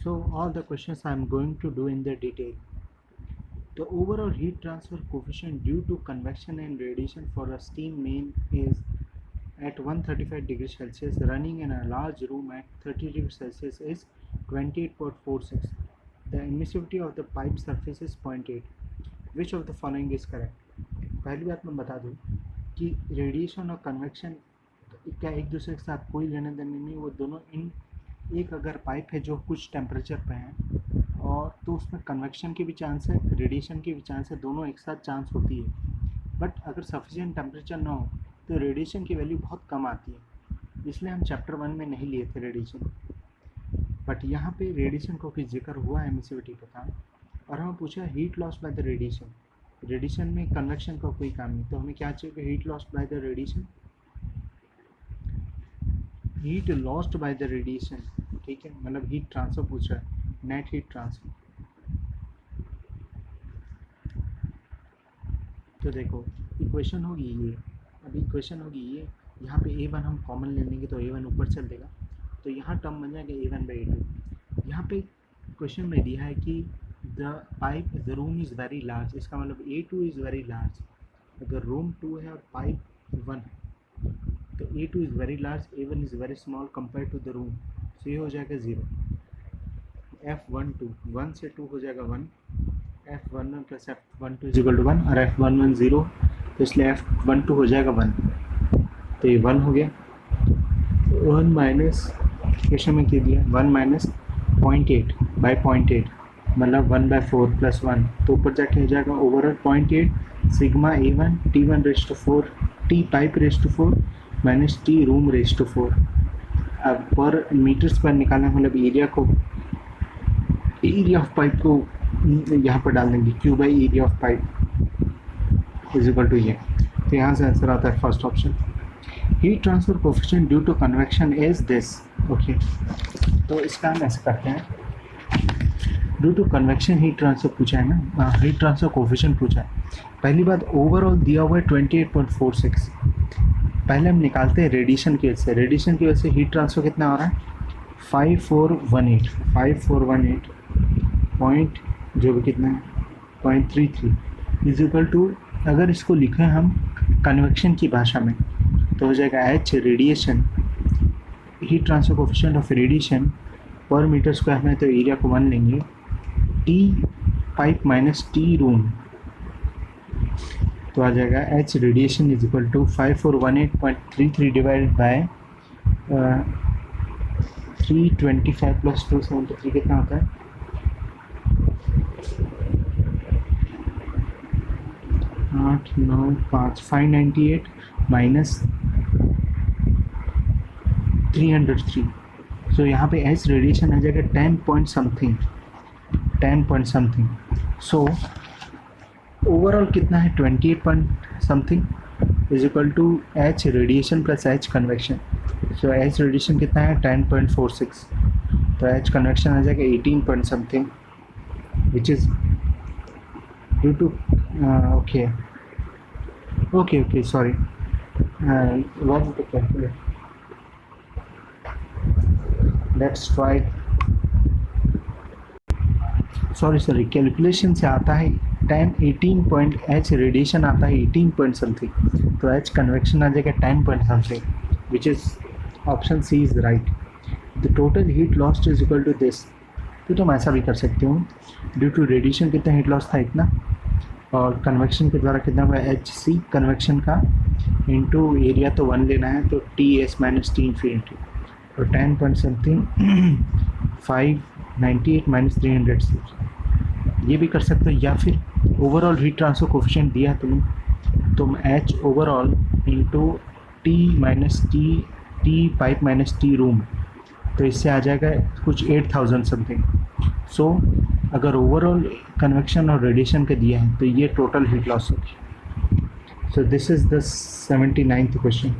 So all the questions I am going to do in the detail. The overall heat transfer coefficient due to convection and radiation for a steam main is at 135 degrees Celsius running in a large room at 30 degrees Celsius is 28.46. The emissivity of the pipe surface is 0.8. Which of the following is correct? पहली बात मैं बता दूं कि radiation और convection क्या एक दूसरे के साथ कोई लेने देने नहीं, वो दोनों इन एक अगर पाइप है जो कुछ टेम्परेचर पे है और तो उसमें कन्वेक्शन की भी चांस है, रेडिएशन की भी चांस है, दोनों एक साथ चांस होती है। बट अगर सफिशिएंट टेम्परेचर ना हो तो रेडिएशन की वैल्यू बहुत कम आती है, इसलिए हम चैप्टर 1 में नहीं लिए थे रेडिएशन। बट यहाँ पे रेडिएशन को भी जिक्र हुआ है एमिसिविटी के काम, और हमें पूछा heat loss by the radiation. Radiation में कन्वेक्शन का कोई काम नहीं, तो हमें क्या चाहिए? Heat loss by the radiation, heat lost by the radiation. ठीक है, मतलब हीट ट्रांसफर पूछ रहा है, नेट हीट ट्रांसफर। तो देखो इक्वेशन होगी ये, अब इक्वेशन होगी ये, यहाँ पे a1 हम कॉमन ले लेंगे तो a1 ऊपर चल देगा, तो यहाँ टर्म बन जाएगा a1/a2। यहाँ पे क्वेश्चन में दिया है कि the room is very large, इसका मतलब a2 इज़ वेरी लार्ज। अगर रूम 2 है और पाइप 1 है तो a2 is very large, a1 is very small compare to the room, तो ये हो जाएगा 0। f12 1 से 2 हो जाएगा 1, f11 plus f12 is equal to 1, और f11 0, तो इसलिए f12 हो जाएगा 1, तो ये 1 हो गया। 1 माइनस क्वेश्चन में क्या दिया, 1 माइनस 0.8 बाई 0.8 मतलब 1/4 प्लस 1, तो ऊपर जाके हो जाएगा overall 0.8 sigma a1 t1 raise to 4 t pipe raise to 4 minus t room raise to 4। अब पर मीटर्स पर निकालना, मतलब एरिया को, एरिया ऑफ पाइप को यहाँ पर डाल देंगे, Q by area of pipe is equal to ये, तो यहाँ से आंसर आता है first option. Heat transfer coefficient due to convection is this. Okay, तो इसका हम ऐसे करते हैं, due to convection heat transfer पूछा है ना, हीट ट्रांसफर कोफिशिएंट पूछा है। पहली बात ओवरऑल दिया हुआ है 28.46, पहले हम निकालते हैं रेडिएशन की वजह से। रेडिएशन की वजह से हीट ट्रांसफर कितना हो रहा है, 5418 पॉइंट जो भी कितना है 0.33 इज इक्वल टू, अगर इसको लिखें हम कन्वेक्शन की भाषा में तो हो जाएगा H radiation, heat transfer coefficient of radiation पर मीटर स्क्वायर में, तो एरिया को 1 लेंगे, T pipe minus T room, तो आ जाएगा H radiation is equal to 5418.33 divided by 325 plus 273 कितना होता है, 598 माइनस 303। सो यहाँ पे एच रेडिएशन आ जाएगा 10 पॉइंट समथिंग। सो ओवरऑल कितना है 28 point something is equal to H radiation plus H convection. So H radiation कितना है 10.46, तो एच कन्वेक्शन आ जाएगा 18 point something, which is due to okay sorry, one to calculate, let's try, sorry calculation से आता है 18 पॉइंट, एच रेडिएशन आता है 18 पॉइंट समथिंग, तो एच कन्वेक्शन आ जाएगा 10 point something, which is option C is right. The total heat lost is equal to this. तो तुम ऐसा भी कर सकते हो, ड्यू टू रेडिएशन कितना हीट लॉस था इतना, और कन्वेक्शन के द्वारा कितना हुआ एच सी कन्वेक्शन का इंटू एरिया, तो 1 लेना है, तो T S minus T infinity, तो 10 पॉइंट समथिंग 598 माइनस 306, ये भी कर सकते हो। या फिर ओवरऑल हीट ट्रांसफर कोफिशिएंट दिया तुम H overall into T minus T pipe minus T room, तो इससे आ जाएगा कुछ 8000 समथिंग। सो अगर ओवरऑल कन्वेक्शन और रेडिएशन का दिया है तो ये टोटल हीट लॉस होगी। So this is the 79th question.